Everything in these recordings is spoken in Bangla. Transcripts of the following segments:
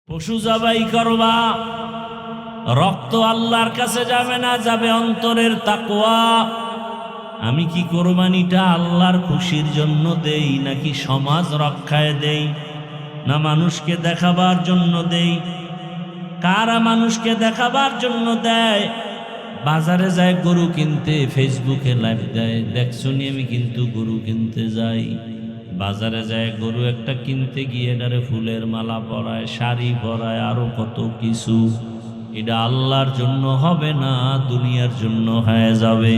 পশু জবাই করবা, রক্ত আল্লাহর কাছে যাবে না, যাবে অন্তরের তাকওয়া। আমি কি কোরবানিটা আল্লাহর খুশির জন্য দেই, নাকি সমাজ রক্ষায় দেই, না মানুষকে দেখাবার জন্য দেই? কারা মানুষকে দেখাবার জন্য দেয়? বাজারে যায় গরু কিনতে, ফেসবুকে লাইভ দেয়, দেখছুনি আমি কিন্তু গরু কিনতে যাই। বাজারে যায় গরু একটা কিনতে গিয়ে এটারে ফুলের মালা পরায়, শাড়ি পরায়, আরো কত কিছু। এটা আল্লাহর জন্য হবে না, দুনিয়ার জন্য হয়ে যাবে।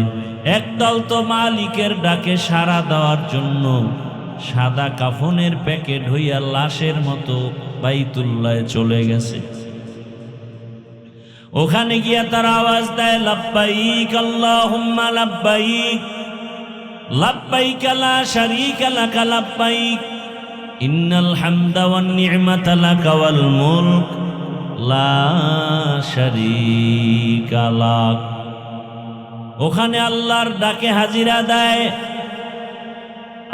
একদল তো মালিকের ডাকে সাড়া দেওয়ার জন্য সাদা কাফনের প্যাকেট হইয়া লাশের মতো বাইতুল্লাহ চলে গেছে। ওখানে গিয়া তারা আওয়াজ দেয়, লাব্বাইক আল্লাহুম্মা লাব্বাইক, লাব্বাইক লা শারীকা লাকা লাব্বাইক, ইন্নাল হামদা ওয়ান নি'মাতা লাকা ওয়াল মুলক লা শারীকা লাক। ওখানে আল্লাহর ডাকে হাজিরা দেয়।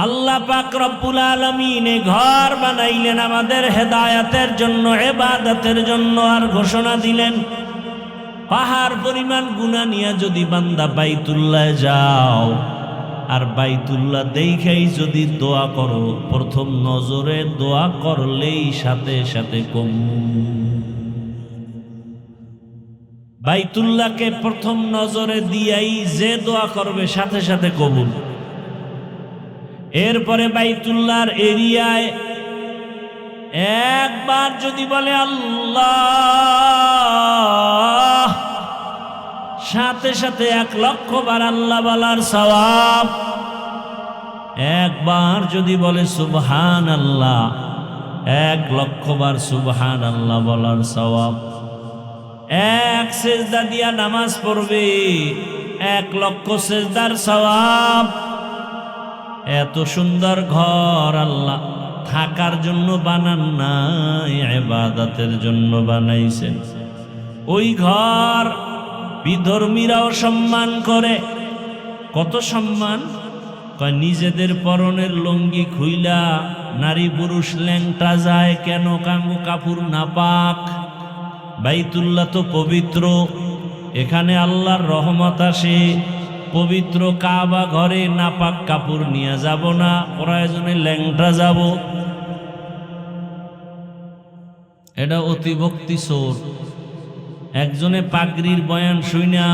আল্লাহ পাক রব্বুল আলামিন ঘর বানাইলেন আমাদের হেদায়েতের জন্য, ইবাদতের জন্য, আর ঘোষণা দিলেন, পাহাড় পরিমাণ গুনাহ নিয়ে যদি বান্দা বাইতুল্লাহ যাও আর বাইতুল্লাহ দেখাই যদি দোয়া করো, প্রথম নজরে দোয়া করলেই সাথে সাথে বাইতুল্লাহকে প্রথম নজরে দিয়াই যে দোয়া করবে সাথে সাথে কবুল। এরপরে বাইতুল্লাহর এরিয়ায় একবার যদি বলে আল্লাহ, সাথে সাথে 1,00,000 বার আল্লাহ বলার সওয়াব। একবার যদি বলে সুবহানাল্লাহ, 1,00,000 বার সুবহানাল্লাহ বলার সওয়াব। এক সেজদা দিয়া নামাজ পড়বে, 1,00,000 সেজদার সওয়াব। এত সুন্দর ঘর আল্লাহ থাকার জন্য বানান নাই, ইবাদতের জন্য বানাইছেন। ওই ঘর বিধর্মীরাও সম্মান করে। কত সম্মান! কয় নিজেদের পরনের লুঙ্গি খুইলা নারী পুরুষ ল্যাংটা যায় কেন? কাঙ্গু কাপড় নাপাক। বাইতুল্লাহ তো পবিত্র, এখানে আল্লাহর রহমত আসে। পবিত্র কাবা ঘরে নাপাক কাপড় নিয়ে যাব না, প্রয়োজনে ল্যাংটা যাব। এটা অতিভক্তি চোর। একজনে পাগড়ির বয়ান শুইনা,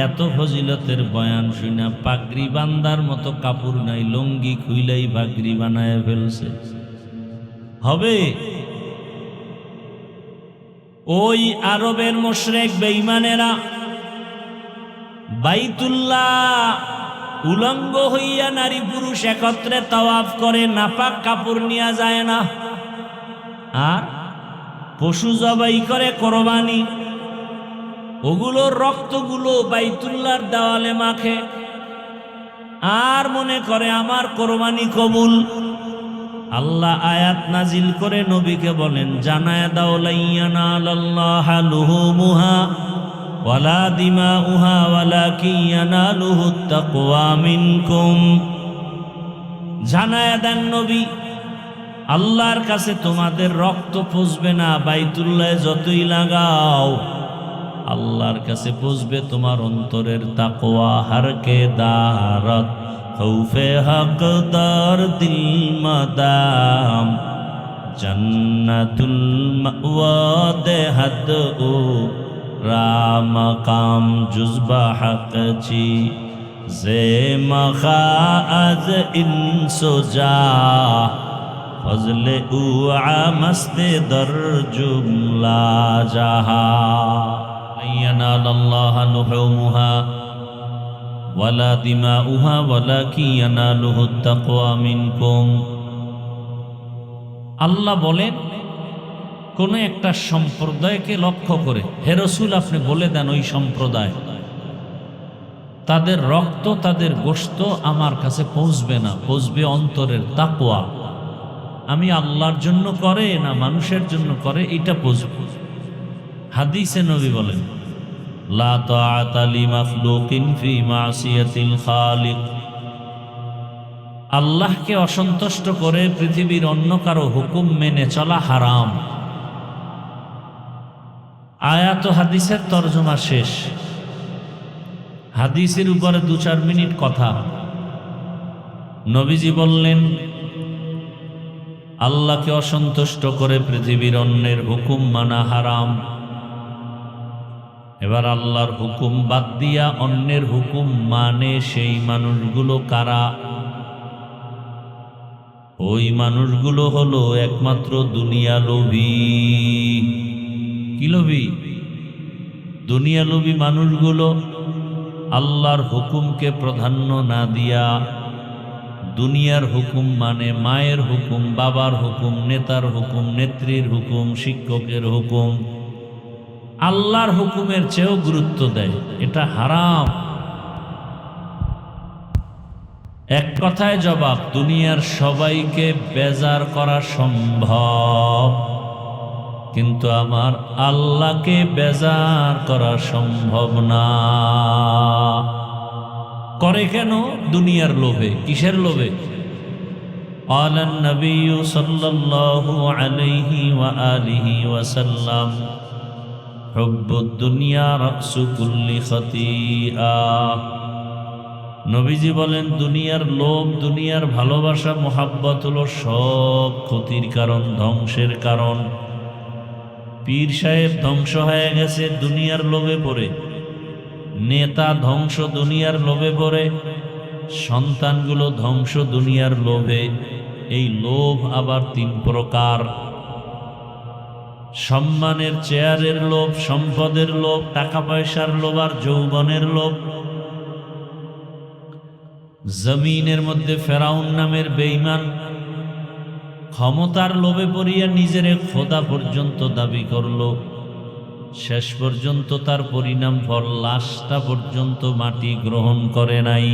এত ফজিলতের বয়ান শুইনা, পাগড়ি বান্দার মতো কাপড় নাই, লুঙ্গি খুইলাই পাগড়ি বানায় ফেলছে। হবে? ওই আরবের মুশরিক বেঈমানেরা বাইতুল্লাহ উলঙ্গ হইয়া নারী পুরুষ একত্রে তাওয়াফ করে, নাপাক কাপড় নিয়ে যায় না। আর পশু জবাই করে কোরবানি, ওগুলোর রক্তগুলো বাইতুল্লাহর দেওয়ালে মাখে, আর মনে করে আমার কোরবানি কবুল। আল্লাহ আয়াত নাজিল করে নবীকে বলেন, জানায় দাও লা ইয়ানালাল্লাহা লুহুমুহা ওয়ালা দিমাউহা ওয়ালাকিন ইয়ানালুহুত তাকওয়া মিনকুম। জানায় দেন নবী, আল্লাহর কাছে তোমাদের রক্ত পুষবে না, বাইতুল্লাহ যতই লাগাও, আল্লাহর কাছে পুষবে তোমার অন্তরের তাকওয়া। হারকে দারত খৌফে হকদার দিল মাদাম, জান্নাতুল মাওয়া দেহাদ ও রামকাম জুজবা হকচি জে মখা আজ ইনসোজা ফজলে উ আমস্তে দর জুমলা জাহা। ইয়ানালাল্লাহু লুহুমুহা ওয়ালা দিমাউহা ওয়ালাকিন ইয়ানালুহুত তাকওয়া মিনকুম। আল্লাহ বলেন, কোন একটা সম্প্রদায়কে লক্ষ্য করে, হে রাসূল আপনি বলে দেন ওই সম্প্রদায়, তাদের রক্ত তাদের গোশত আমার কাছে পৌঁছবে না, পৌঁছবে অন্তরের তাকওয়া। আমি আল্লাহর জন্য করে না মানুষের জন্য করে, এটা পৌঁছবে। হাদিসে নবী বলেন, লা তাআতা লিমাখলুকিন ফি মাসিয়াতিল খালিক। আল্লাহকে অসন্তুষ্ট করে পৃথিবীর অন্য কারো হুকুম মেনে চলা হারাম। আয়াত ও হাদিসের তরজমা শেষ। হাদিসের উপরে 2-4 মিনিট কথা। নবীজি বললেন, আল্লাহকে অসন্তুষ্ট করে পৃথিবীর অন্যের হুকুম মানা হারাম। এবার আল্লাহর হুকুম বাদ দিয়া অন্যের হুকুম মানে সেই মানুষগুলো কারা? ওই মানুষগুলো হলো একমাত্র দুনিয়া লোভী। কি লোভী? দুনিয়া লোভী মানুষগুলো আল্লাহর হুকুমকে প্রাধান্য না দিয়া দুনিয়ার হুকুম মানে মায়ের হুকুম, বাবার হুকুম, নেতার হুকুম, নেত্রীর হুকুম, শিক্ষকের হুকুম, আল্লাহর হুকুমের চেয়েও গুরুত্ব দেয়। এটা হারাম। এক কথায় জবাব, দুনিয়ার সবাইকে বেজার করা সম্ভব, কিন্তু আমার আল্লাহকে বেজার করা সম্ভব না। করে কেন? দুনিয়ার লোভে। কিসের লোভে? قال النبي صلى الله عليه وآله وسلم حب الدنيا رأس كل خطيئة। নবীজি বলেন, দুনিয়ার লোভ, দুনিয়ার ভালোবাসা, মোহাব্বত হলো সব ক্ষতির কারণ, ধ্বংসের কারণ। পীর সাহেব ধ্বংস হয়ে গেছে দুনিয়ার লোভে পড়ে, নেতা ধ্বংস দুনিয়ার লোভে পড়ে, সন্তানগুলো ধ্বংস দুনিয়ার লোভে। এই লোভ আবার 3 প্রকার। সম্মানের, চেয়ারের লোভ, সম্পদের লোভ, টাকা পয়সার লোভ আর যৌবনের লোভ। জমিনের মধ্যে ফেরাউন নামের বেঈমান ক্ষমতার লোভে পড়িয়া নিজের খোদা পর্যন্ত দাবি করল। শেষ পর্যন্ত তার পরিণাম ফল লাশটা পর্যন্ত মাটি গ্রহণ করে নাই।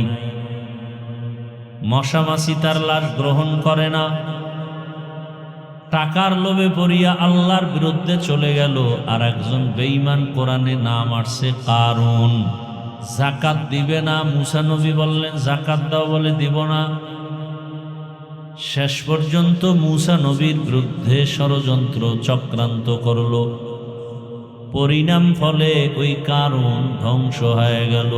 মশামাছি তার লাশ গ্রহণ করে না। টাকার লোভে পড়িয়া আল্লাহর বিরুদ্ধে চলে গেল। আর একজন বেঈমান কোরআনে নাম আসছে কারুন। যাকাত দিবে না, মুসা নবী বললেন যাকাত দাও, বলে দিব না। শেষ পর্যন্ত মুসা নবীর বিরুদ্ধে ষড়যন্ত্র চক্রান্ত করল। পরিণাম ফলে ওই কারুন ধ্বংস হয়ে গেল।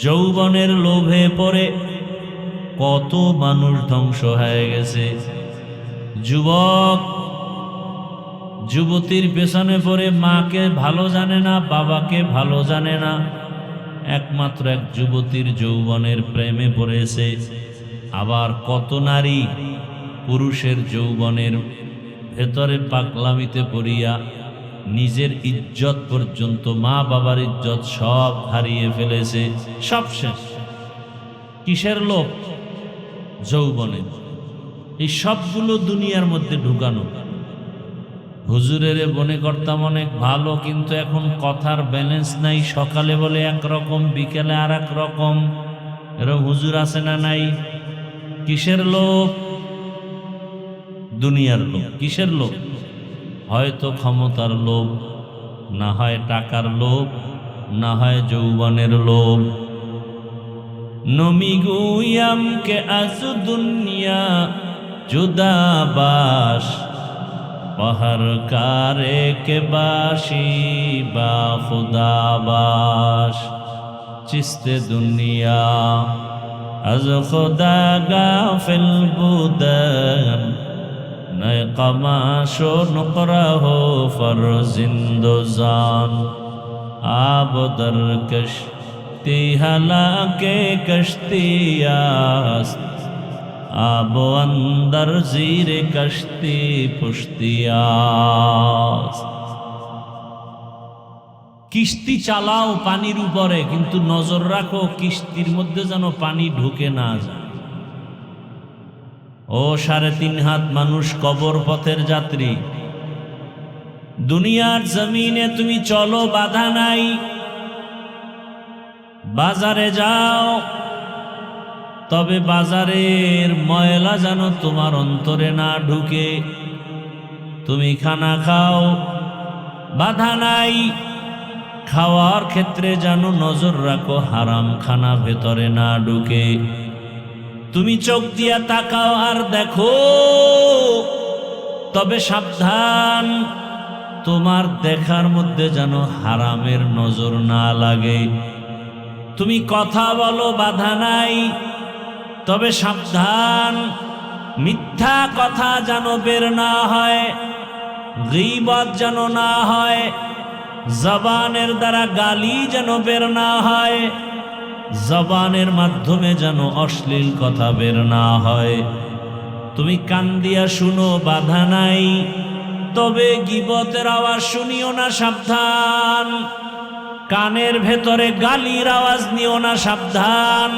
যৌবনের লোভে পড়ে কত মানুষ ধ্বংস হয়ে গেছে। যুবক যুবতীর পেছনে পড়ে মাকে ভালো জানে না, বাবাকে ভালো জানে না, একমাত্র এক যুবতীর যৌবনের প্রেমে পড়েছে। আবার কত নারী পুরুষের যৌবনের ভেতরে পাগলামিতে পড়িয়া নিজের ইজ্জত পর্যন্ত, মা বাবার ইজ্জত সব হারিয়ে ফেলেছে। সব শেষ। কিসের লোভ? যৌবনের। এই সবগুলো দুনিয়ার মধ্যে ঢুকানো। হুজুরের মনে করতাম অনেক ভালো, কিন্তু এখন কথার ব্যালেন্স নাই। সকালে বলে একরকম, বিকেলে আর এক রকম। এরকম হুজুর আছে না নাই? কিসের লোভ? দুনিয়ার লোভ। কিসের লোভ? হয়তো ক্ষমতার লোভ, না হয় টাকার লোভ, না হয় যৌবনের লোভ। নমি গুয়াম কে আজ দুনিয়া জুদাবাস, পাহাড় কারে কে বাসি বা খুদাবাস। চিস্তে দুনিয়া আজ খুদা গাফিল বুদান, নয় কমাশো নকরা হো ফরজিন্দোজান। আব দরকশ তি হালাকে কশতিয়াস, আব অন্দর জিরে কশতি পুশতিয়াস। কিস্তি চালাও পানির উপরে, কিন্তু নজর রাখো কিস্তির মধ্যে যেন পানি ঢুকে না যায়। ও 3.5 হাত মানুষ কবর পথের যাত্রী, দুনিয়ার জমিনে তুমি চলো, বাধা নাই। বাজারে যাও, তবে বাজারের ময়লা যেন তোমার অন্তরে না ঢুকে। তুমি খানা খাও, বাধা নাই। খাওয়ার ক্ষেত্রে যেন নজর রাখো হারাম খানা ভেতরে না ঢুকে। তুমি চোখ দিয়া তাকাও আর দেখো, তবে সাবধান, তোমার দেখার মধ্যে যেন হারামের নজর না লাগে। তুমি কথা বলো, বাধা নাই, তবে সাবধান, মিথ্যা কথা যেন বের না হয়, গীবত যেন না হয়, জবানের দ্বারা গালি যেন বের না হয়, জবানের মাধ্যমে যেন অশ্লীল কথা বের না হয়। তুমি কান দিয়া শুনো, বাধা নাই, তবে গীবতের আওয়াজ শুনিও না, সাবধান। কানের ভেতরে গালির আওয়াজ নিও না, সাবধান।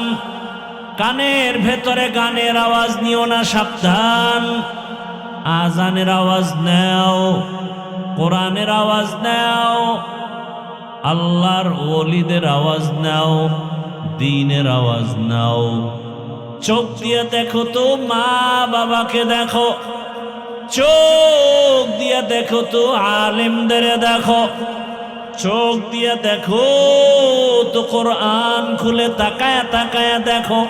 কানের ভেতরে গানের আওয়াজ নিও না, সাবধান। আজানের আওয়াজ নাও, কোরআনের আওয়াজ নাও, আল্লাহর ওলিদের আওয়াজ নাও, দ্বীনের আওয়াজ নাও। চোখ দিয়ে দেখো তো মা বাবাকে দেখো, চোখ দিয়ে দেখো তো আলেমদের দেখো, চোখ দিয়ে দেখো তো কোরআন খুলে তাকায়া তাকায়া দেখো।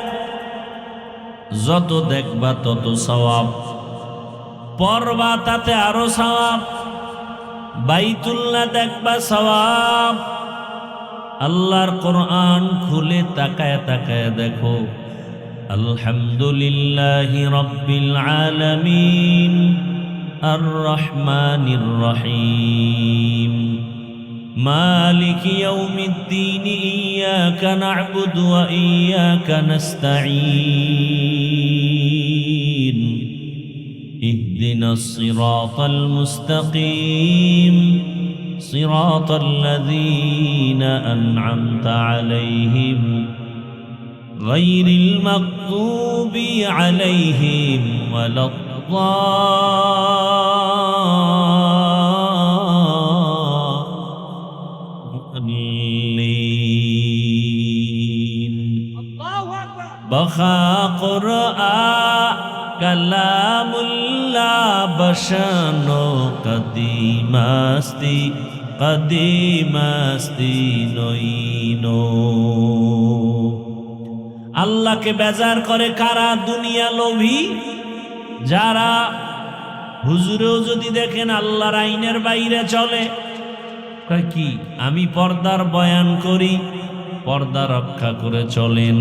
যত দেখবা তত সওয়াব, পড়বা তাতে আরো সওয়াব। বাইতুল্লাহ দেখবা সওয়াব, আল্লাহর কোরআন খুলে তাকায়া তাকায়া দেখো। আলহামদুলিল্লাহি রাব্বিল আলামিন আর রহমানির রহিম মালিক ইয়াউমিদ্দিন ইয়্যাকা না'বুদু ওয়া ইয়্যাকা নাস্তাঈন ইহদিনাস সিরাতাল মুস্তাকিম সিরাতাল লাযীনা আন'আমতা আলাইহিম গায়রিল মাগদুবি আলাইহিম ওয়ালাদ-দাল্লিন। বখা কুরআন কালামুল্লাহ বশানো কদিমাস্তি কদিমাস্তি নইনো। আল্লাহকে বেজার করে কারা? দুনিয়া লোভী যারা। হুজুরেও যদি দেখেন আল্লাহর আইনের বাইরে চলে, কয় কি আমি পর্দার বয়ান করি, পর্দা রক্ষা করে চলেন।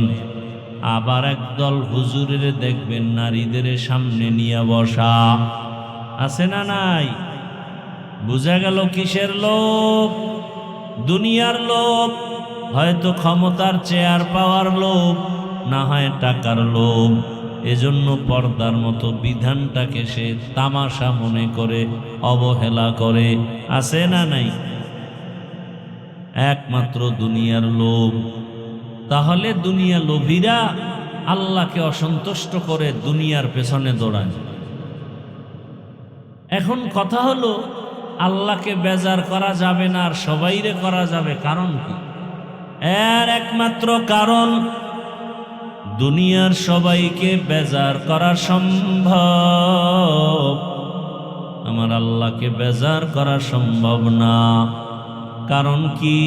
আবার একদল হুজুরের দেখবেন নারীদের সামনে নিয়ে বসা, আছে না নাই? বুঝা গেল কিসের লোভ? দুনিয়ার লোভ, হয়তো ক্ষমতার চেয়ার পাওয়ার লোভ, না হয় টাকার লোভ। এজন্য পর্দার মতো বিধানটাকে সে তামাশা মনে করে অবহেলা করে, আছে না নাই? একমাত্র দুনিয়ার লোভ। তাহলে দুনিয়া লোভীরা আল্লাহকে অসন্তুষ্ট করে দুনিয়ার পেছনে দৌড়ায়। এখন কথা হলো, আল্লাহকে বেজার করা যাবে না আর সবাইরে করা যাবে, কারণ কি? এর একমাত্র কারণ, দুনিয়ার সবাইকে বেজার করা সম্ভব, আমার আল্লাহকে বেজার করা সম্ভব না। কারণ কি?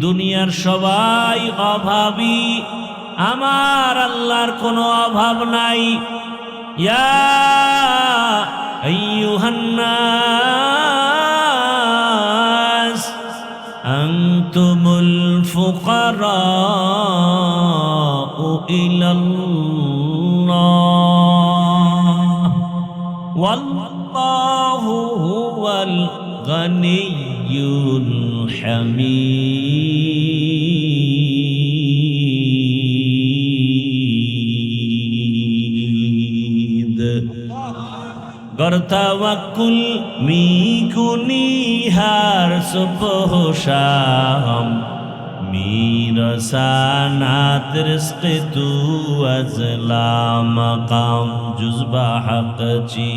দুনিয়ার সবাই অভাবী, আমার আল্লাহর কোনো অভাব নাই। ইয়া আইয়ুহান নাস আনতুমুল ফুকারাউ ইলাল্লাহ ওয়াল্লাহু হুয়াল গনিয়্যুল হামিদ। গর তাওয়াক্কুল মিকুনিহার সুবহ শাম মিরসানাত রিজক তু আজলা মাকাম জুজবা হকচি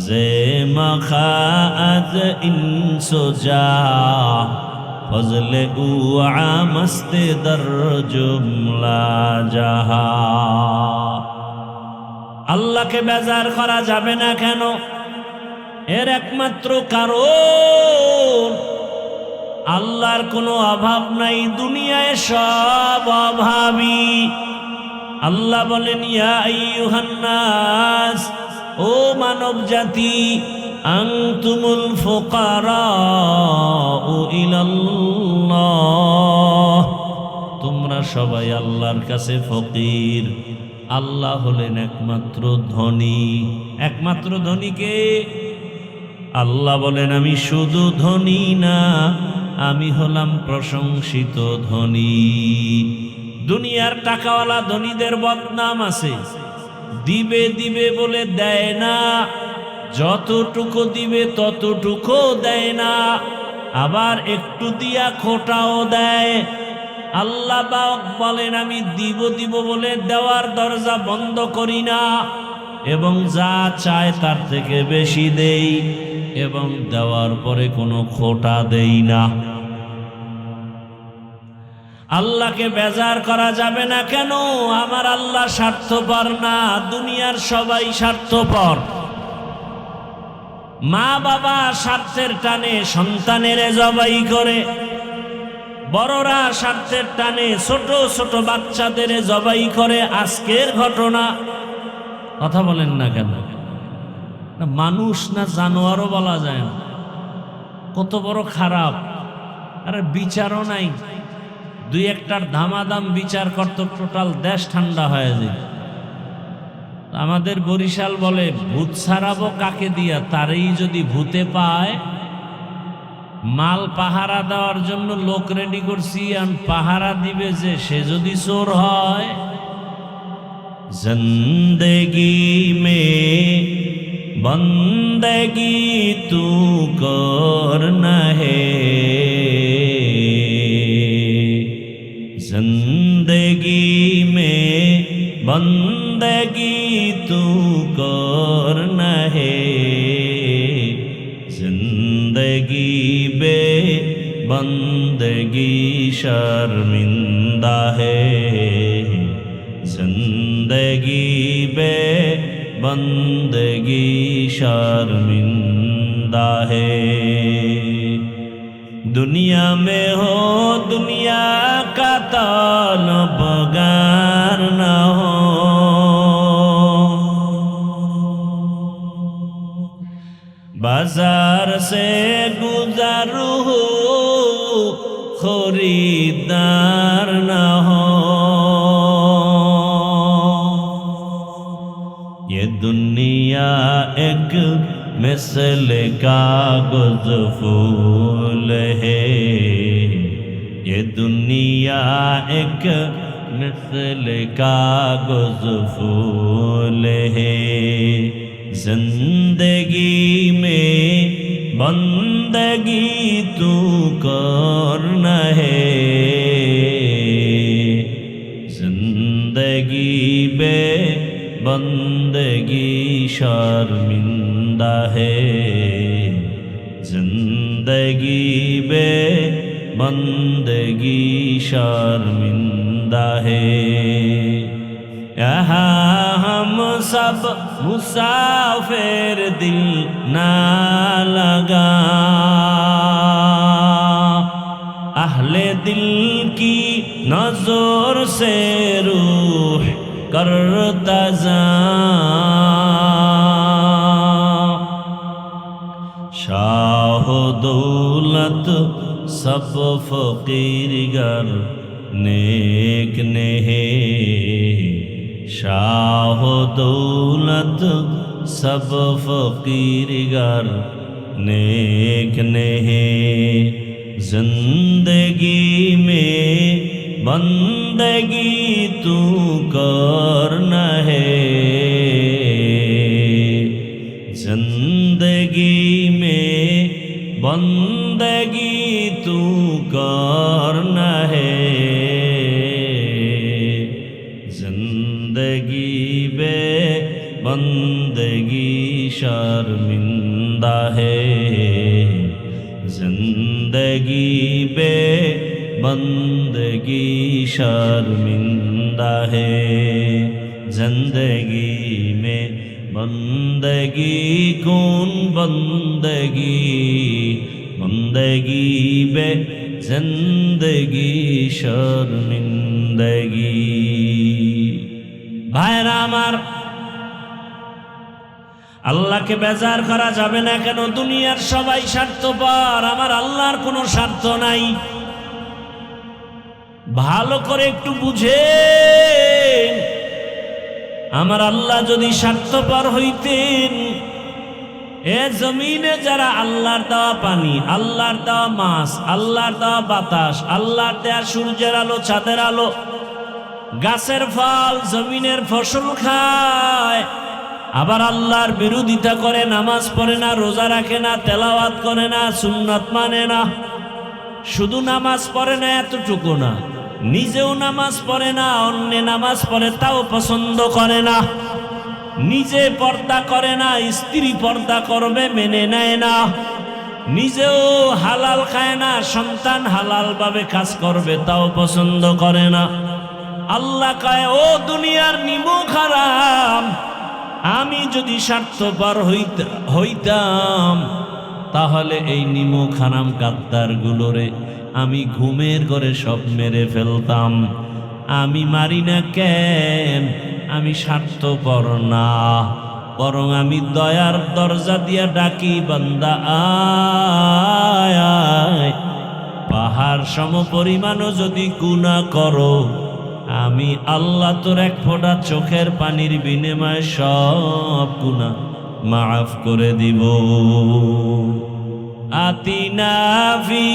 জে মখাআত ইনসুজা ফজলে উ আমস্তে দর জুমলা জাহা। আল্লাহকে বেজার করা যাবে না কেন? এর একমাত্র কারণ, আল্লাহর কোনো অভাব নাই, দুনিয়ায় সব অভাবী। আল্লাহ বলেন, ইয়া আইয়ুহান নাস, ও মানব জাতি, আনতুমুল ফুকারাউ ইলাল্লাহ, তোমরা সবাই আল্লাহর কাছে ফকির। আল্লাহ হলেন একমাত্র ধনী। একমাত্র ধনীকে আল্লাহ বলেন, আমি শুধু ধনী না, আমি হলাম প্রশংসিত ধনী। দুনিয়ার টাকাওয়ালা ধনীদের বদনাম আছে, দিবে দিবে বলে দেয় না, যতটুকু দিবে ততটুকু দেয় না, আবার একটু দিয়া খোটাও দেয়। আল্লাহ বলেন, আমি দিব দিব বলে দেওয়ার দরজা বন্ধ করি না, এবং যা চায় তার থেকে বেশি দেই, এবং দেওয়ার পরে কোনো খোটা দেই না। আল্লাহকে বেজার করা যাবে না। কেন? আমার আল্লাহ স্বার্থপর না, দুনিয়ার সবাই স্বার্থপর। মা বাবা স্বার্থের টানে সন্তানের জবাই করে, বড়রা স্বার্থের টানে ছোট ছোট বাচ্চাদের জবাই করে। আজকের ঘটনা। কথা বলেন না কেন? মানুষ না জানোয়ারও বলা যায় না, কত বড় খারাপ। আরে বিচারও নাই, দুই একটার ধামাধাম বিচার করতো, টোটাল দেশ ঠান্ডা হয়ে যায়। আমাদের বরিশাল বলে, ভূত ছাড়াবো কাকে দিয়া? তারই যদি ভূতে পায়। মাল পাহারা দেওয়ার জন্য লোক রেডি করছি, আর পাহারা দিবে যে, সে যদি চোর হয়। জিন্দেগি মে বন্দেগি তু করনা হে, जिंदगी में बंदगी तू करना है, जिंदगी बे बंदगी शर्मिंदा है, जिंदगी बे बंदगी शर्मिंदा है। दुनिया में हो दुनिया का तलबगार न हो, बाजार से गुजरू हो खरीदार न हो। ये दुनिया एक मिसल कागज फूल है, ये दुनिया एक मिसल कागज फूल है, जिंदगी में बंदगी तू करना है, जिंदगी बे बंदगी शर्मिंदा है, जिंदगी बे बंदगी शर्मिंदा है। यहाँ हम सब मुसाफिर, दिल ना लगा, अहले दिल की नजर से रूह करता जा, शाह दौलत सब फकीर गर नेक ने है, शाह दौलत सब फकीर गर नेक ने है, जिंदगी में बंदगी तू करना है, जिंदगी में बंदगी तू करना है, जिंदगी बे बंदगी शर्मिंदा है, जिंदगी बे बंदगी शर्मिंदा है, जिंदगी में बंदगी कौन बंदगी, बंदगी बे जिंदगी शर्मिंदगी। भाईरा आमार, আল্লাহকে বেজার করা যাবে না কেন? দুনিয়ার সবাই স্বার্থপর, আমার আল্লাহর কোনো স্বার্থ নাই। ভালো করে একটু বুঝেন, আমার আল্লাহ যদি স্বার্থপর হইতেন, এ জমিনে যারা আল্লাহর দেওয়া পানি, আল্লাহর দেওয়া মাছ, আল্লাহর দেওয়া বাতাস, আল্লাহর দেওয়া সূর্যের আলো, চাঁদের আলো, গাছের ফল, জমিনের ফসল খায়, আবার আল্লাহর বিরোধিতা করে, নামাজ পড়ে না, রোজা রাখে না, তেলাওয়াত করে না, সুন্নাত মানে না। শুধু নামাজ পড়ে না এতটুকু না, নিজেও নামাজ পড়ে না, অন্য নামাজ পড়ে তাও পছন্দ করে না, নিজে পর্দা করে না, স্ত্রী পর্দা করবে মেনে নেয় না, নিজেও হালাল খায় না, সন্তান হালাল ভাবে কাজ করবে তাও পছন্দ করে না। আল্লাহ কয়, ও দুনিয়ার নিমক হারাম, আমি যদি স্বার্থপর হইতাম তাহলে এই নিমক হারাম গাদ্দার গুলোরে আমি ঘুমের ঘরে সব মেরে ফেলতাম। আমি মারি না কেন? আমি স্বার্থপর না, বরং আমি দয়ার দরজা দিয়া ডাকি, বান্দা আয় আয়। পাহাড় সম পরিমাণও যদি গুনাহ করো, আমি আল্লাহ তোর এক ফোঁটা চোখের পানির বিনিময়ে সব গুনাহ মাফ করে দিব। আতিনা ফি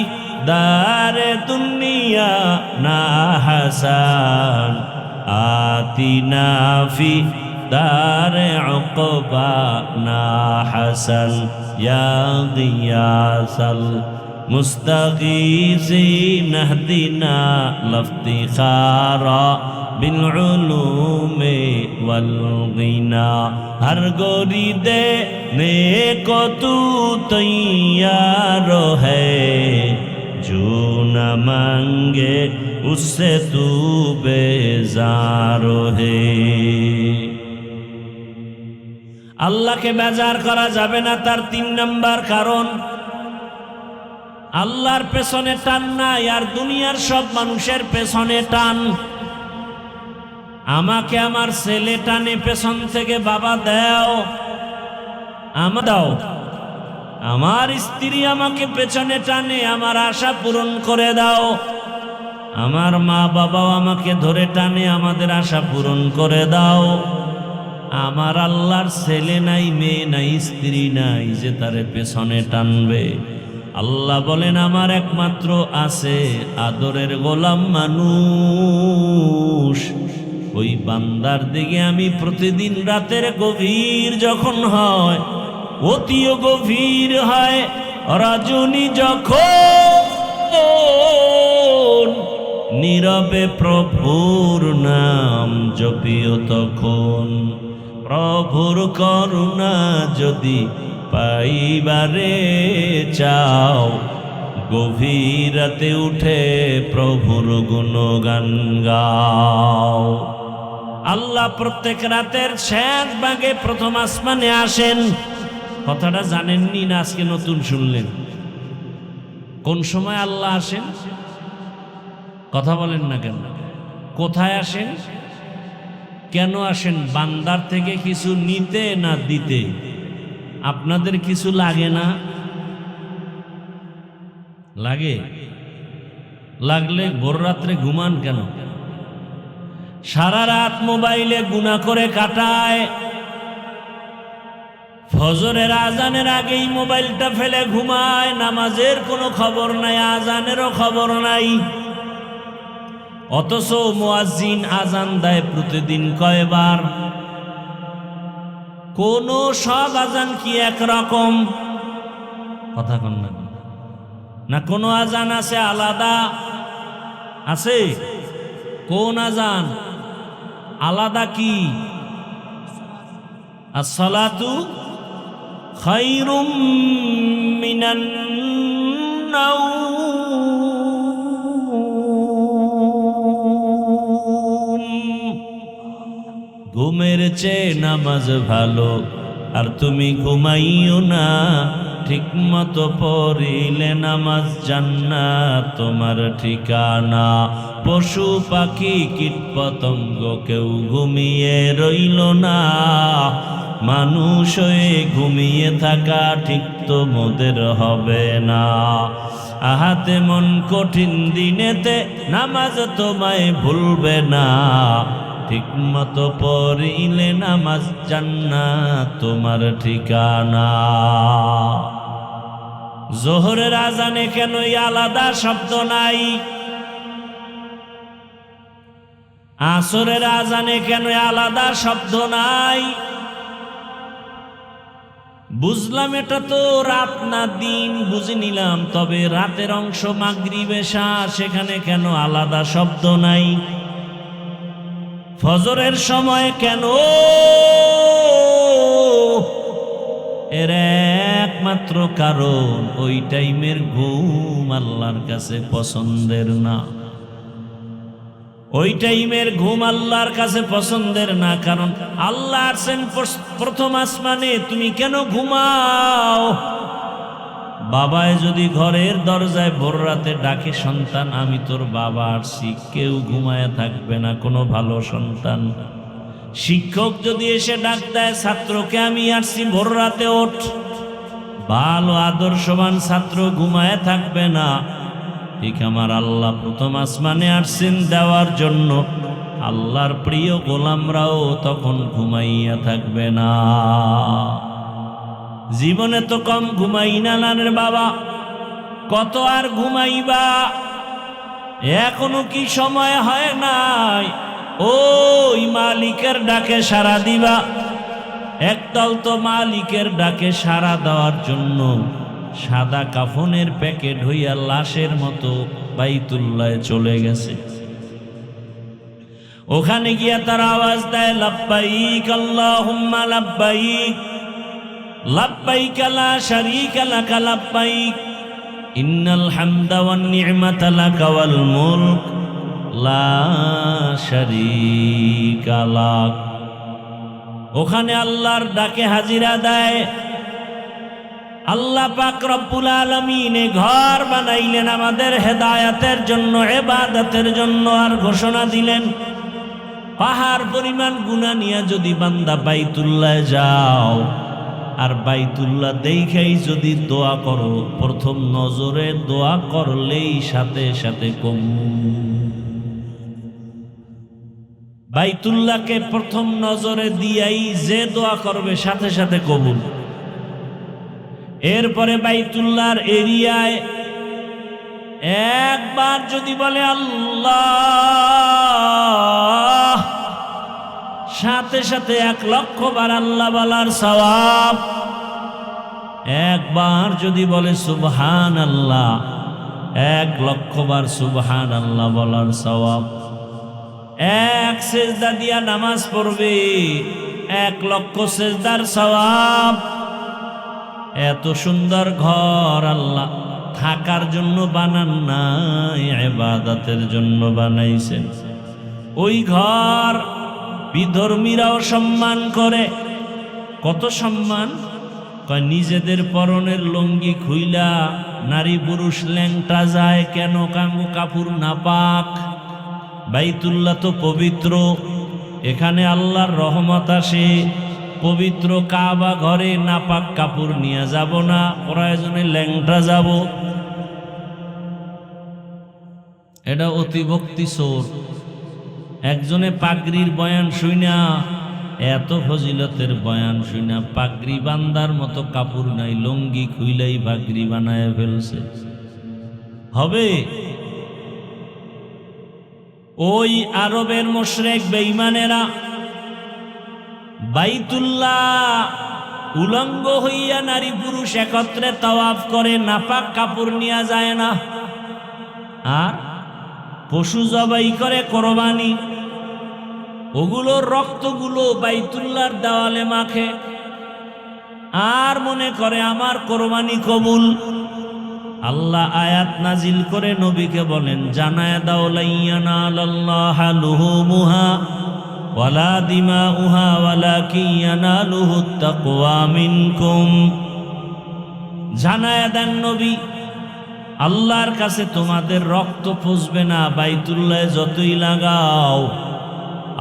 দারে দুনিয়া না হাসান, আতিনা ফি দারে উকবা না হাসান, ইয়া গিয়াসাল মুস্তাগীসিন ইহদিনা লাফতিখারা বিল উলুমি ওয়াল গিনা। हर गोरी देने को तू तैयार है, जो न मांगे उससे तू बेजार है। আল্লাহকে বেজার করা যাবে না, তার 3 নাম্বার কারণ আল্লাহর পেছনে টান নাই, আর দুনিয়ার সব মানুষের পেছনে টান। আমাকে আমার ছেলে টানে পেছন থেকে, বাবা দাও, দাও। আমার স্ত্রী আমাকে পেছনে টানে, আমার আশা পূরণ করে দাও। আমার মা বাবাও আমাকে ধরে টানে, আমাদের আশা পূরণ করে দাও। আমার আল্লাহর ছেলে নাই, মেয়ে নাই, স্ত্রী নাই যে তারে পেছনে টানবে। আল্লাহ বলেন, আমার একমাত্র আছে আদরের গোলাম মানুষ। ওই বান্দার দিকে আমি প্রতিদিন রাতের গভীর যখন হয়, অতিও গভীর হয়, রজনী যখন নীরবে প্রভুর নাম জপিও, তখন প্রভুর করুণা যদি পাইবারে চাও, গভীর রাতে উঠে প্রভুর গুণগান গাও। আল্লাহ প্রত্যেক রাতের শেষ ভাগে প্রথম আসমানে আসেন। কথাটা জানেননি না, আজকে নতুন শুনলেন? কোন সময় আল্লাহ আসেন? কথা বলেন না কেন? কোথায় আসেন? কেন আসেন? বান্দার থেকে কিছু নিতে না দিতে? আপনাদের কিছু লাগে না? লাগে? লাগলে ভোর রাত্রে ঘুমান কেন? সারা রাত মোবাইলে গুনাহ করে কাটায়, ফজরের আজানের আগেই মোবাইলটা ফেলে ঘুমায়, নামাজের কোনো খবর নাই, আজানেরও খবর নাই। অথচ মুয়াজ্জিন আজান দেয় প্রতিদিন কয়বার? কোন সব আজান কি একরকম? কথা কন না, না কোনো আজান আছে আলাদা? আছে? কোন আজান আলাদা? কি? আসসালাতু খায়রুম মিনান নাওম, ঘুমের চেয়ে নামাজ ভালো, আর তুমি ঘুমাইও না ঠিক মতো পড়িলে নামাজ জান্নাত তোমার ঠিকানা। পশু পাখি কীট পতঙ্গ কেউ ঘুমিয়ে রইল না, মানুষ হয়ে ঘুমিয়ে থাকা ঠিক তো মোদের হবে না। আহাতে মন কঠিন দিনেতে নামাজ তোমায় ভুলবে না, ঠিক মতো পড়িলে নামাজ জান্নাত তোমার ঠিকানা। জোহরের আজানে কেন আলাদা শব্দ নাই? আসরের আজানে কেন আলাদা শব্দ নাই? বুঝলাম এটা তো রাত না দিন, বুঝে নিলাম, তবে রাতের অংশ মাগরিব এশা, সেখানে কেন আলাদা শব্দ নাই? ফজরের সময় কেন? এর একমাত্র কারণ ওই টাইমের ঘুম আল্লাহর কাছে পছন্দের না। ওই টাইমের ঘুম আল্লাহর কাছে পছন্দের না, কারণ আল্লাহ আছেন প্রথম আসমানে, তুমি কেন ঘুমাও? বাবায় যদি ঘরের দরজায় ভোর রাতে ডাকে, সন্তান আমি তোর বাবা আসছি, কেউ ঘুমায় থাকবে না, কোনো ভালো সন্তান। শিক্ষক যদি এসে ডাক দেয়, ছাত্রকে আমি আসছি ভোর রাতে ওঠ, ভালো আদর্শবান ছাত্র ঘুমায় থাকবে না। ঠিক আমার আল্লাহ প্রথম আসমানে আসছেন দেওয়ার জন্য, আল্লাহর প্রিয় গোলামরাও তখন ঘুমাইয়া থাকবে না। জীবনে তো কম ঘুমাই না নানের বাবা, কত আর ঘুমাইবা? এখনো কি সময় হয় নাই ওই মালিকের ডাকে সাড়া দিবা? একদল তো মালিকের ডাকে সাড়া দেওয়ার জন্য সাদা কাফনের প্যাকেট হইয়া লাশের মতো বাইতুল্লাহে চলে গেছে। ওখানে গিয়া তারা আওয়াজ দেয়, লাব্বাইক আল্লাহুম্মা লাব্বাইক, লাব্বাইক লা শারীকা লাকা লাব্বাইক, ইন্নাল হামদা ওয়ান নি'মাতা লাকা ওয়াল মুলক লা শারীকা লাক। ওখানে আল্লাহর ডাকে হাজিরা দেয়। আল্লাহ পাক রব্বুল আলামিন ঘর বানাইলেন আমাদের হেদায়েতের জন্য, ইবাদতের জন্য, আর ঘোষণা দিলেন পাহাড় পরিমাণ গুনাহ নিয়ে যদি বান্দা বাইতুল্লাহ যাও আর বাইতুল্লাহ দেখাই যদি দোয়া করো, প্রথম নজরে দোয়া করলেই সাথে সাথে কবুল। বাইতুল্লাহকে প্রথম নজরে দিয়াই যে দোয়া করবে সাথে সাথে কবুল। এরপরে বাইতুল্লাহর এরিয়ায় একবার যদি বলে আল্লাহ, সাথে সাথে 1,00,000 বার আল্লাহ বলার সওয়াব। একবার যদি বলে সুবহানাল্লাহ, 1,00,000 বার সুবহানাল্লাহ বলার সওয়াব। এক সেজদা দিয়া নামাজ পড়বে, 1,00,000 সেজদার সওয়াব। এত সুন্দর ঘর আল্লাহ থাকার জন্য বানান নাই, ইবাদতের জন্য বানাইছেন। ওই ঘর বিধর্মীরাও সম্মান করে। কত সম্মান! কয় নিজেদের পরনের লুঙ্গি খুইলা নারী পুরুষ ল্যাংটা যায় কেন? কাঙ্গু কাপুর নাপাক। বাইতুল্লাহ তো পবিত্র, এখানে আল্লাহর রহমত আসে। পবিত্র কাবা ঘরে নাপাক কাপড় নিয়ে যাব না, প্রয়োজনে ল্যাংটা যাব। এটা অতিভক্তি সোর। একজনে পাগড়ির বয়ান শুইনা, এত ফজিলতের বয়ান শুইনা পাগড়ি বান্দার মতো কাপড় নাই, লুঙ্গি খুইলাই পাগড়ি বানায় ফেলছে। হবে? ওই আরবের মুশরিক বেঈমানেরা বাইতুল্লাহ উলঙ্গ হইয়া নারী পুরুষ একত্রে তাওয়াফ করে, নাপাক কাপড় নিয়ে যায় না। আর পশু জবাই করে কোরবানি, ওগুলোর রক্তগুলো বাইতুল্লাহর দেওয়ালে মাখে, আর মনে করে আমার কোরবানি কবুল। আল্লাহ আয়াত নাজিল করে নবীকে বলেন, জানায় দাও লা ইয়ানালাল্লাহু লুহুমুহা ওয়ালা দিমাউহা ওয়ালাকিন ইয়ানালুহুত তাকওয়া মিনকুম। জানায় দেন নবী, আল্লাহর কাছে তোমাদের রক্ত পুষবে না, বাইতুল্লাহে যতই লাগাও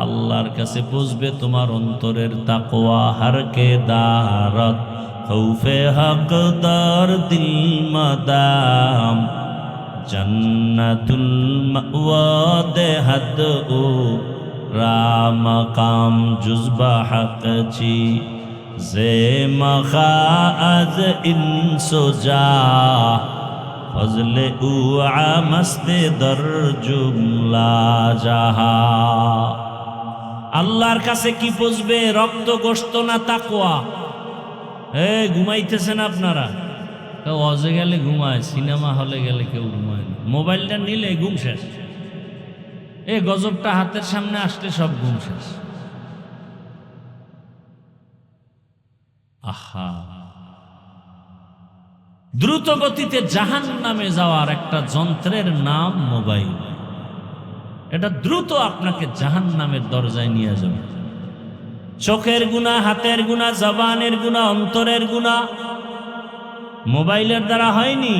আল্লাহর কাছে বুঝবে তোমার অন্তরের তাকওয়া। হর কে দারত খৌফে হক দার দিল মাদাম জন্নতুল মাওয়া দেহদ ও রাম কাম জুজবা হক জি জে মখা আজ ইনসোজা ফজলে উ আমস্তে দর জুমলা জাহা। আল্লাহর কাছে কি বুঝবে? রক্ত গোশত না তাকওয়া? ঘুমাইতেছেন আপনারা? কেউ অজে গেলে ঘুমায়, সিনেমা হলে গেলে কেউ ঘুমায় না, মোবাইলটা নিলে ঘুম শেষ। গজবটা হাতের সামনে আসলে সব ঘুম শেষ। আহা, দ্রুত গতিতে জাহান্নামে যাওয়ার একটা যন্ত্রের নাম মোবাইল। এটা দ্রুত আপনাকে জাহান্নামের দরজায় নিয়ে যাবে। চোখের গুনাহ, হাতের গুনাহ, জবানের গুনাহ, অন্তরের গুনাহ মোবাইলের দ্বারা হয়নি।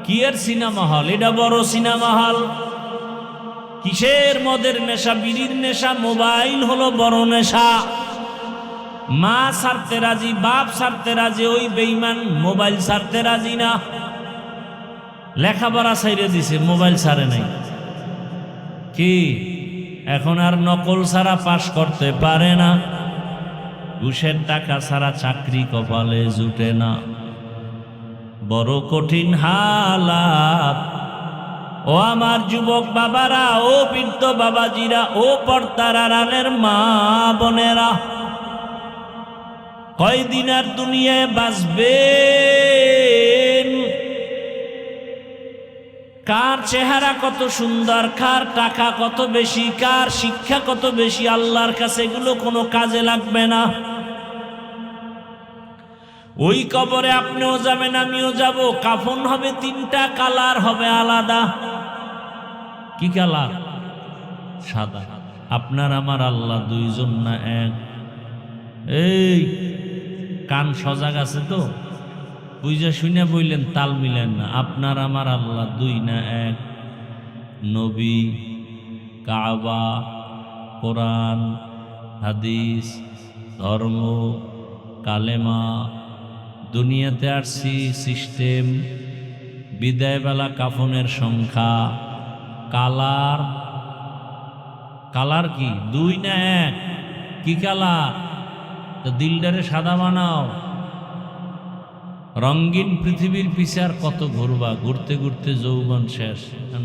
কি এর সিনেমা হল? এটা বড় সিনেমা হল। কিসের? মদের নেশা, বিড়ির নেশা। মোবাইল হলো বড় নেশা। মা ছাড়তে রাজি, বাপ ছাড়তে রাজি, ওই বেঈমান মোবাইল ছাড়তে রাজি না। লেখাপড়া ছাইরে দিছে, মোবাইল ছাড়ে নাই। কি এখন আর নকল ছাড়া পাশ করতে পারে না? ঘুষের টাকা ছাড়া চাকরি কপালে জুটে না। বড় কঠিন হালাত। ও আমার যুবক বাবারা, ও বৃদ্ধ বাবাজিরা, ও পর্দার আড়ালের মা বোনেরা, কয়দিন আর দুনিয়ায় বাঁচবেন? কার চেহারা কত সুন্দর, কার টাকা কত বেশি, কার শিক্ষা কত বেশি, আল্লাহর কাছে এগুলো কোনো কাজে লাগবে না। ওই কবরে আপনিও যাবেন, আমিও যাব। কাফন হবে তিনটা, কালার হবে আলাদা। কি কালার? সাদা। আপনার আমার আল্লাহ দুইজন না এক? এই কান সজাগ আছে তো? বুঝা শুনে বললেন, তাল মিলেন না। আপনার আমার আল্লাহ দুই না এক? নবী, কাবা, কোরআন, হাদিস, ধর্ম, কালেমা, দুনিয়াতে আসছি সিস্টেম, বিদায়বেলা কাফনের সংখ্যা, কালার। কালার কি দুই না এক? কি কালার? তো দিলটারে সাদা বানাও। রঙিন পৃথিবীর পিছে আর কত ঘুরবা? ঘুরতে ঘুরতে যৌবন শেষ।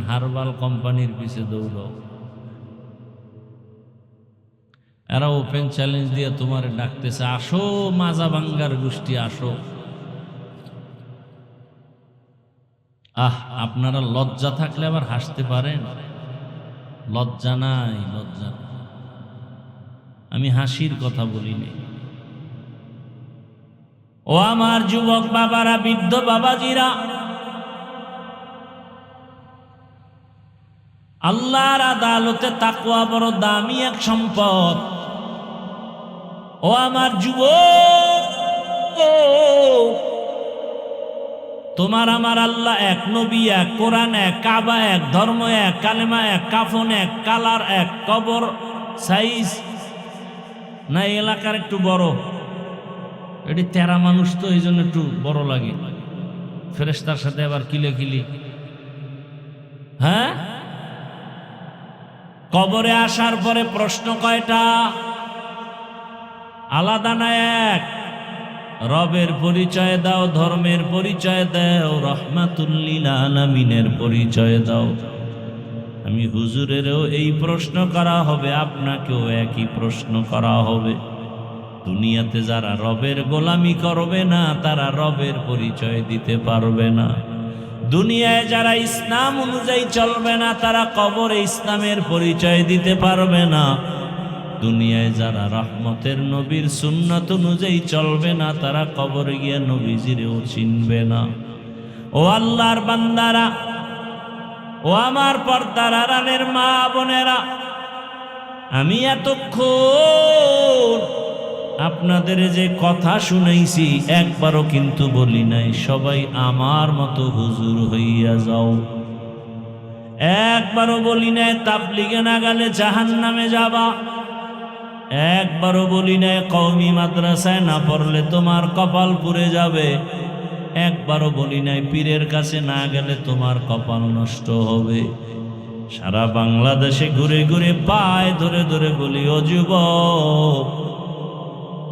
হারবাল কোম্পানির পিছে দৌড়াও। এরা ওপেন চ্যালেঞ্জ দিয়ে তোমারে ডাকতেছে, আসো মাজা ভাঙ্গার গোষ্ঠী, আসো। আপনারা লজ্জা থাকলে আবার হাসতে পারেন? লজ্জা নাই, লজ্জা। আমি হাসির কথা বলিনি। ও আমার যুবক বাবারা, বৃদ্ধ বাবাজিরা, আল্লাহর আদালতে তাকওয়া বড় দামি এক সম্পদ। ও আমার যুবক, তোমার আমার আল্লাহ এক, নবী এক, কোরআন এক, কাবা এক, ধর্ম এক, কালেমা এক, কাফন এক, কালার এক, কবর সাইজ না এলাকার একটু বড়। এটি তেরা মানুষ তো, এই জন্য একটু বড় লাগে। ফেরেশতার সাথে আবার কিলে কিলি। হ্যাঁ, কবরে আসার পরে প্রশ্ন কয়টা? আলাদা না এক? রবের পরিচয় দাও, ধর্মের পরিচয় দাও, রহমাতুল লিল আলামিনের পরিচয় দাও। আমি হুজুরেরও এই প্রশ্ন করা হবে, আপনাকেও একই প্রশ্ন করা হবে। দুনিয়াতে যারা রবের গোলামি করবে না, তারা রবের পরিচয় দিতে পারবে না। দুনিয়ায় যারা ইসলাম অনুযায়ী চলবে না, তারা কবরে ইসলামের পরিচয় দিতে পারবে না। দুনিয়ায় যারা রহমতের নবীর সুন্নাত অনুযায়ী চলবে না, তারা কবরে গিয়ে নবীজিরেও চিনবে না। ও আল্লাহর বান্দারা, ও আমার পর্দার আড়ালের মা বোনেরা, আমি এতক্ষণ আপনাদের যে কথা শুনাইছি, একবারও কিন্তু বলি নাই সবাই আমার মতো হুজুর হইয়া যাও। একবারও বলি নাই তাবলিগে না গেলে জাহান্নামে যাবা, একবারও বলি নাই কওমি মাদ্রাসায় না পড়লে তোমার কপাল পুড়ে যাবে, একবারও বলি নাই পীরের কাছে না গেলে তোমার কপাল নষ্ট হবে। সারা বাংলাদেশে ঘুরে ঘুরে পায়ে ধরে ধরে বলি, ও যুবক,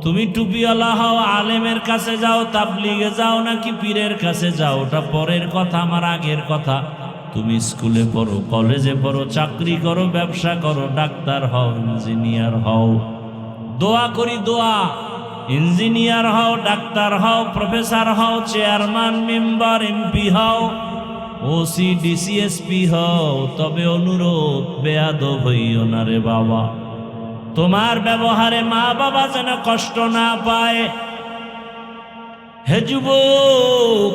তুমি টুপিওয়ালা হও, আলেমের কাছে যাও, তাবলিগে যাও নাকি পীরের কাছে যাও, ওটা পরের কথা, আমার আগের কথা। তুমি স্কুলে পড়ো, কলেজে পড়ো, চাকরি করো, ব্যবসা করো, ডাক্তার হও, ইঞ্জিনিয়ার হও, দোয়া করি দোয়া, ইঞ্জিনিয়ার হও, ডাক্তার হও, প্রফেসর হও, চেয়ারম্যান, মেম্বার, এমপি হও, ওসি, ডিসি, এসপি হও, তবে অনুরোধ, বেয়াদব হইও না রে বাবা। তোমার ব্যবহারে মা বাবা যেন কষ্ট না পায়। হে যুবক,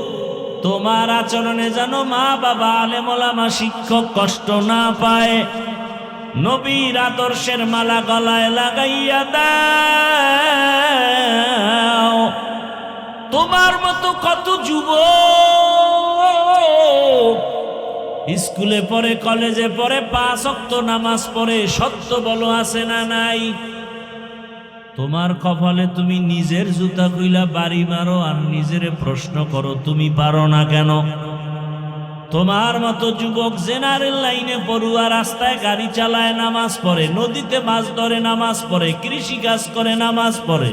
তোমার আচরণে যেন মা বাবা, আলেম ওলামা, শিক্ষক কষ্ট না পায়। নবীর আদর্শের মালা গলায় লাগাইয়া দাও। তোমার মতো কত যুবক স্কুলে পড়ে, কলেজে পড়ে, 5 ওয়াক্ত নামাজ পড়ে, সত্য বলো আছে না নাই? তোমার কপালে তুমি নিজের জুতা খুইলা বাড়ি মারো আর নিজেরে প্রশ্ন করো, তুমি পারো না কেন? তোমার মতো যুবক জেনারেল লাইনে পড়ুয়া, রাস্তায় গাড়ি চালায়, নামাজ পড়ে, নদীতে মাছ ধরে নামাজ পড়ে, কৃষি কাজ করে নামাজ পড়ে,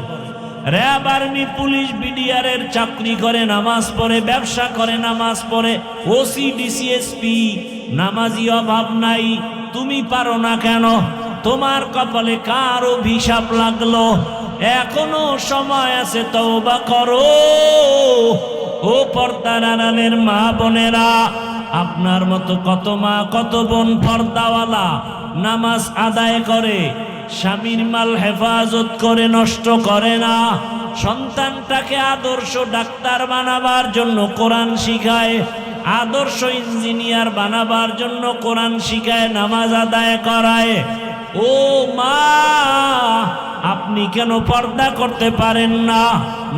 র্যাব, আর্মি, পুলিশ, বিডিআরের চাকরি করে নামাজ পড়ে, ব্যবসা করে নামাজ পড়ে, ওসি, ডিসি, এসপি, নামাজি অভাব নাই। তুমি পারো না কেন? তোমার কপালে কার অভিশাপ লাগলো? এখনো সময় আছে, তওবা করো। ও পর্দার আড়ালের মা বোনেরা, আপনার মতো কত মা কত বোন পর্দাওয়ালা, নামাজ আদায় করে, স্বামীর মাল হেফাজত করে, নষ্ট করে না, সন্তানটাকে আদর্শ ডাক্তার বানাবার জন্য কোরআন শিখায়, আদর্শ ইঞ্জিনিয়ার বানাবার জন্য কোরআন শিখায়, নামাজ আদায় করায়। ও মা, আপনি কেন পর্দা করতে পারেন না?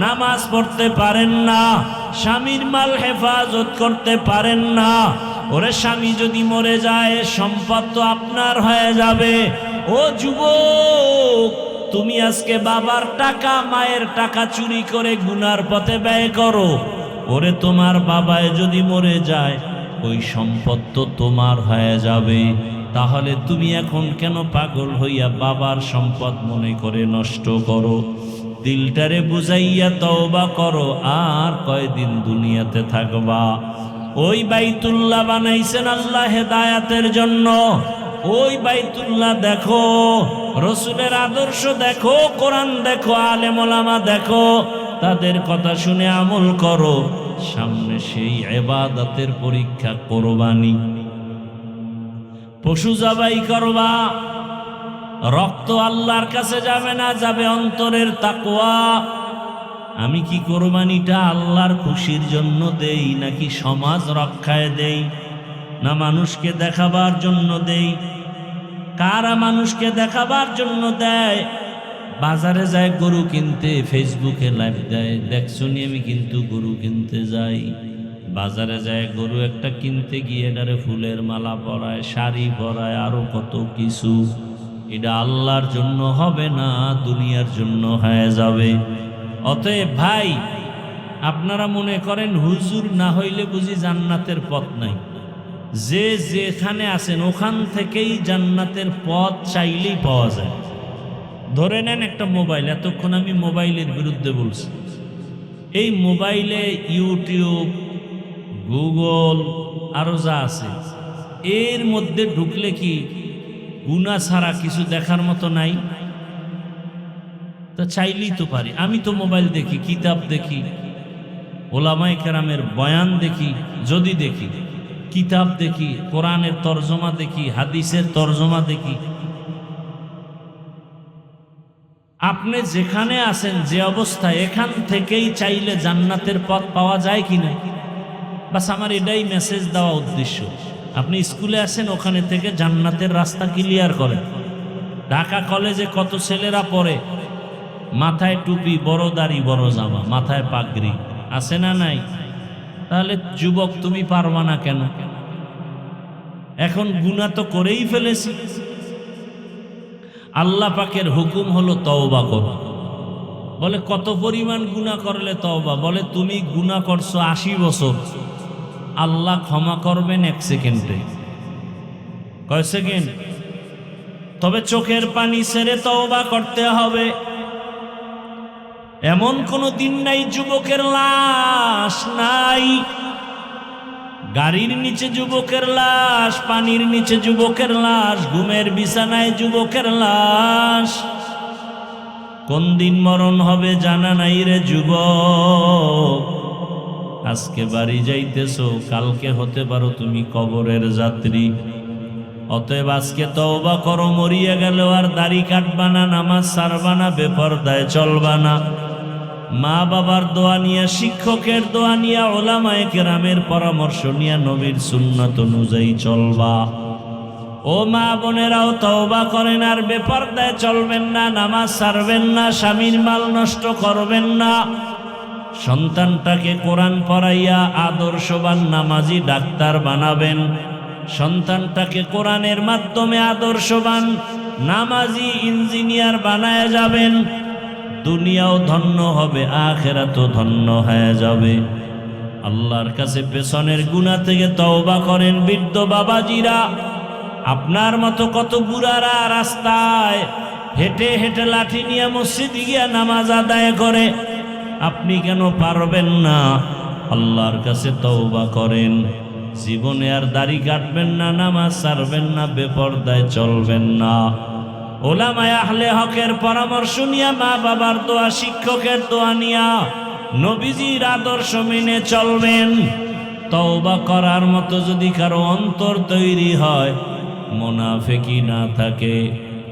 নামাজ পড়তে পারেন না? স্বামীর মাল হেফাজত করতে পারেন না? ওরে স্বামী যদি মরে যায়, সম্পদ তো আপনার হয়ে যাবে। ও যুবক, তুমি আজকে বাবার টাকা, মায়ের টাকা চুরি করে গুনার পথে ব্যয় করো। ওরে তোমার বাবায় যদি মরে যায়, ওই সম্পদ তো তোমার হয়ে যাবে। তাহলে তুমি এখন কেন পাগল হইয়া বাবার সম্পদ মনে করে নষ্ট করো? দিলটারে বুঝাইয়া তওবা করো। আর কয়দিন দুনিয়াতে থাকবা? ওই বাইতুল্লাহ বানাইছেন আল্লাহ হেদায়াতের জন্য। ওই বাইতুল্লাহ দেখো, রসুলের আদর্শ দেখো, কোরআন দেখো, আলেম ওলামা দেখো, তাদের কথা শুনে আমল করো। সামনে সেই ইবাদতের পরীক্ষা, কোরবানি। পশু জবাই করবা, রক্ত আল্লাহর কাছে যাবে না, যাবে অন্তরের তাকওয়া। আমি কি কোরবানিটা আল্লাহর খুশির জন্য দেই, নাকি সমাজ রক্ষায় দেই, না মানুষকে দেখাবার জন্য দেই? কারা মানুষকে দেখাবার জন্য দেয়? বাজারে যায় গরু কিনতে, ফেসবুকে লাইভ দেয়, দেখছুনি আমি কিন্তু গরু কিনতে যাই। বাজারে যায় গরু একটা কিনতে গিয়ে এটারে ফুলের মালা পরায়, শাড়ি পরায়, আরো কত কিছু। এটা আল্লাহর জন্য হবে না, দুনিয়ার জন্য হয়ে যাবে। অতএব ভাই, আপনারা মনে করেন হুজুর না হইলে বুঝি জান্নাতের পথ নাই? যে যেখানে আছেন ওখান থেকেই জান্নাতের পথ চাইলেই পাওয়া যায়। ধরে নেন একটা মোবাইল, এতক্ষণ আমি মোবাইলের বিরুদ্ধে বলছি। এই মোবাইলে ইউটিউব, গুগল, আরো যা আছে, এর মধ্যে ঢুকলে কি গুনাহ ছাড়া কিছু দেখার মতো নাই? তো চাইলেই তো পারি। আমি তো মোবাইল দেখি, কিতাব দেখি, ওলামায়ে কেরামের বয়ান দেখি, যদি দেখি, কিতাব দেখি, কোরআনের তরজমা দেখি, হাদিসের তরজমা দেখি। আপনি যেখানে আছেন, যে অবস্থায়, এখান থেকেই চাইলে জান্নাতের পথ পাওয়া যায় কিনা? বাস আমার এটাই মেসেজ দেওয়া উদ্দেশ্য। আপনি স্কুলে আছেন, ওখানে থেকে জান্নাতের রাস্তা ক্লিয়ার করেন। ঢাকা কলেজে কত ছেলেরা পড়ে, মাথায় টুপি, বড় দাড়ি, বড় জামা, মাথায় পাগড়ি, আছে না নাই? তাহলে যুবক, তুমি পারবা না কেন? এখন গুনাহ তো করেই ফেলেছি। আল্লাহ পাকের হুকুম হলো তওবা করো। বলে কত পরিমাণ গুনাহ করলে তওবা? বলে তুমি গুনাহ করছো 80 বছর, আল্লাহ ক্ষমা করবেন 1 সেকেন্ডে। কয় সেকেন্ড? তবে চোখের পানি ছেড়ে তওবা করতে হবে। এমন কোন দিন নাই যুবকের লাশ নাই, গাড়ির নিচে যুবকের লাশ, পানির নিচে যুবকের লাশ, ঘুমের বিছানায় যুবকের লাশ। কোন দিন মরণ হবে জানা নাই রে যুবক। আজকে বাড়ি যাইতেছো, কালকে হতে পারো তুমি কবরের যাত্রী। অতএব আজকে তওবা করো, মরিয়া গেল আর দাড়ি কাটবা না, নামাজ ছাড়বা না, বেপরদায় চলবা না। মা বাবার দোয়া নিয়া, শিক্ষকের দোয়া নিয়া, ওলামায়ে কেরামের পরামর্শ নিয়া নবীর সুন্নাত অনুযায়ী চলবা। ও মা বোনেরাও তওবা করেন, আর বেপরদায় চলবেন না, নামাজ ছাড়বেন না, স্বামীর মাল নষ্ট করবেন না। সন্তানটাকে কোরআন পড়াইয়া আদর্শবান নামাজি ডাক্তার বানাবেন। সন্তানটাকে কোরআনের মাধ্যমে আদর্শবান নামাজি ইঞ্জিনিয়ার বানায় যাবেন। দুনিয়াও ধন্য হবে, আখিরাতও ধন্য হয়ে যাবে। আল্লাহর কাছে পেছনের গুনাহ থেকে তওবা করেন। বৃদ্ধ বাবাজিরা, আপনার মতো কত বুড়ারা রাস্তায় হেঁটে হেঁটে লাঠি নিয়ে মসজিদে গিয়া নামাজ আদায় করে, আপনি কেন পারবেন না? আল্লাহর কাছে তওবা করেন। জীবনে আর দাড়ি কাটবেন না, নামাজ ছাড়বেন না, বেপরদায় চলবেন না। ওলামায়ে আহলে হকের পরামর্শ নিয়া, মা বাবার দোয়া, শিক্ষকের দোয়া নিয়া নবীজির আদর্শ মেনে চলবেন। তওবা করার মতো যদি কারো অন্তর তৈরি হয়, মুনাফিকি না থাকে,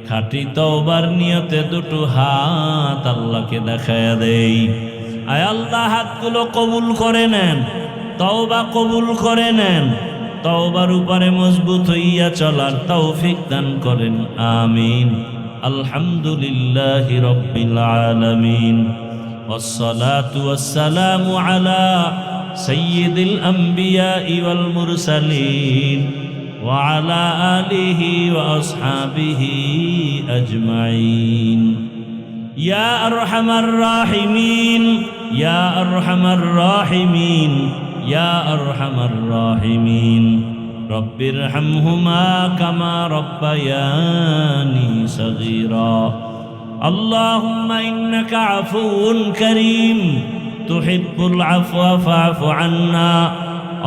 খাঁটি তওবার নিয়তে দুটো হাত আল্লাহকে দেখায়া দেই। আয় আল্লাহ, হাতগুলো কবুল করে নেন, তওবা কবুল করে নেন, তওবার উপরে মজবুত হইয়া চলার তৌফিক দান করেন। আমিন। আলহামদুলিল্লাহি রাব্বিল আলামিন, ওয়াসসালাতু ওয়াসসালামু আলা সাইয়্যিদিল আমবিয়াই ওয়াল মুরসালিন ওয়া আলা আলিহি ওয়া আসহাবিহি আজমাইন। ইয়া আরহামার রাহিমিন, ইয়া আরহামার রাহিমিন, ইয়া আরহামার রাহিমিন। রব্বিরহামহুমা কামা রব্বায়ানি সগীরা। আল্লাহুম্মা ইন্নাকা আফুউন কারীম, তুহিব্বুল আফওয়া ফা'ফু আন্না।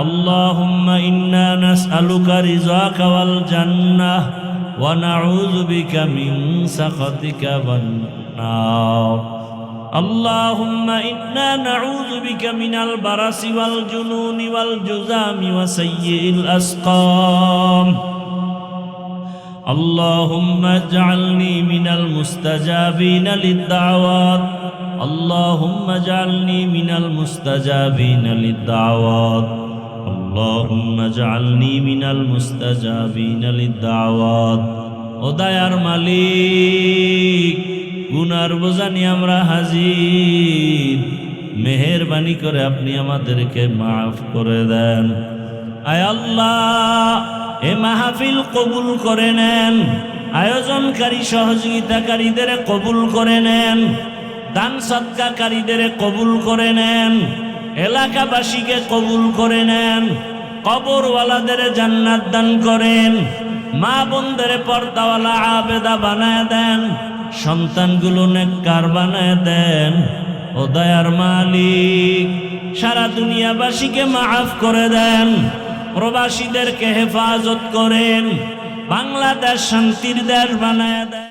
আল্লাহুম্মা ইন্না নাসআলুকা রিযাকা ওয়াল জান্নাহ ওয়া নাউযু বিকা মিন সাখাতিকা ওয়ান নার। اللهم إنا نعوذ بك من البرص والجنون والجذام وسيء الأسقام. اللهم اجعلني من المستجابين للدعوات. اللهم اجعلني من المستجابين للدعوات. اللهم اجعلني من المستجابين للدعوات. ওদায়ার মালিক, গুনার বোঝা নিয়ে আমরা হাজির, মেহেরবানি করে আপনি আমাদেরকে মাফ করে দেন। আয় আল্লাহ, এ মাহফিল কবুল করে নেন, আয়োজনকারী সহযোগিতাকারীদের কবুল করে নেন, দান সদকাকারীদের কবুল করে নেন, এলাকাবাসীকে কবুল করে নেন, কবরওয়ালাদের জান্নাত দান করেন, মা বোনদের পর্দাওয়ালা আবেদা বানায় দেন, সন্তানগুলো নেককার বানায় দেন। ও দয়ার মালিক, সারা দুনিয়াবাসীকে মাফ করে দেন, প্রবাসীদেরকে হেফাজত করেন, বাংলাদেশ শান্তির দেশ বানায় দেন।